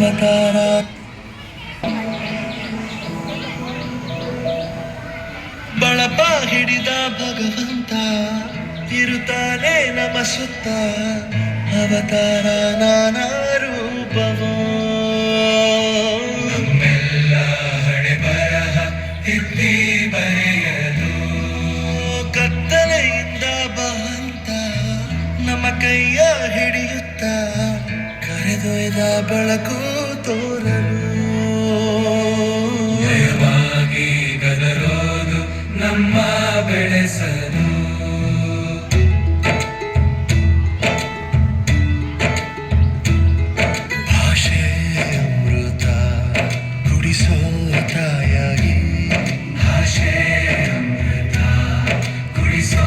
ಅವತಾರ ಬಳಪ ಹಿಡಿದ ಭಗವಂತ ಇರುತ್ತಾನೆ ನಮ ಸುತ್ತ ಅವತಾರ ನಾನಾ ರೂಪವೋ ನಮ್ಮೆಲ್ಲ ಹಣೆ ಬರಹ ತಿದ್ದಿ ಬರೆಯಲು ಕತ್ತಲೆಯಿಂದ ಬಹಂತ ನಮ್ಮ ಕೈಯ ಹಿಡಿಯುತ್ತ ಕರೆದೊಯ್ದ ಬೆಳಕು ತೋರಲು ಜಯವಾಗಿ ಗದರೋದು ನಮ್ಮ ಬೆಳೆಸಲು ಭಾಷೆ ಅಮೃತ ಕುಡಿಸೋ ತಾಯಾಗಿ ಭಾಷೆ ಅಮೃತ ಕುಡಿಸೋ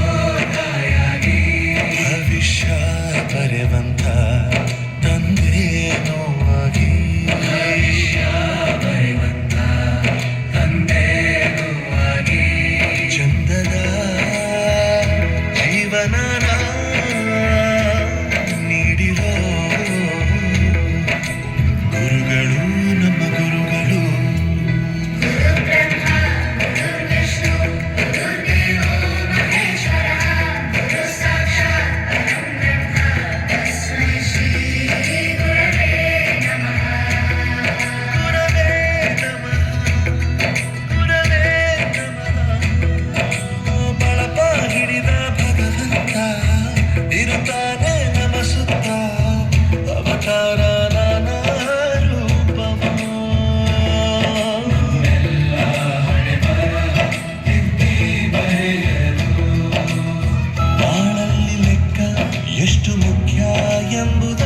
ತಾಯಾಗಿ ಭವಿಷ್ಯ ಬರೆವಂತ ತಂದೆ ನೋವಾಗಿ ಭವಿಷ್ಯ ಬರೆವಂತ ತಂದೆನುವಾಗಿ ಚಂದದ ಜೀವನ ನೀಡಿರೋ ಗುರುಗಳು ನಮ್ಮ ಗುರುಗಳು ಗುರವೇ ನಮಃ ಗುರವೇ ನಮಃ ಬಳಪ ಹಿಡಿದ ಭಗವಂತ ಇರುತ್ತಾನೆ ನಮ ಸುತ್ತ ಅವತಾರ ನಾನಾ ರೂಪವೋ ಎಲ್ಲ ಹಣೆ ಬರಹ ತಿದ್ದಿ ಬರೆಯಲು ಬಾಳಲ್ಲಿ ಲೆಕ್ಕ ಎಷ್ಟು ಮುಖ್ಯ ಎಂಬುದ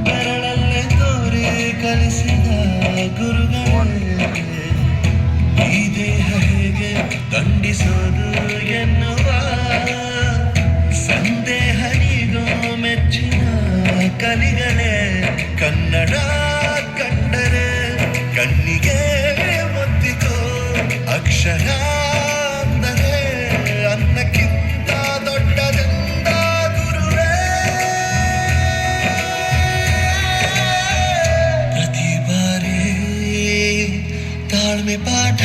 ಬೆರಳಲ್ಲೇ ತೋರಿ ಕಲಿಸಿದ ಗುರುಗಳೇ ಈ ದೇಹ ಹೇಗೆ ದಂಡಿಸೋದು ಎನ್ನುವ ಸಂದೇಹನಿಗೂ ಮೆಚ್ಚಿನ ಕಲಿಗಳೇ ಕನ್ನಡ ಕಂಡರೆ ಕಣ್ಣಿಗೆ ಒತ್ತಿಕೋ ಅಕ್ಷರ ಅಂದರೆ ಅನ್ನಕ್ಕಿಂತ ದೊಡ್ಡದೆಂದ ಗುರುವೇ ಪ್ರತಿ ಬಾರಿ ತಾಳ್ಮೆ ಪಾಠ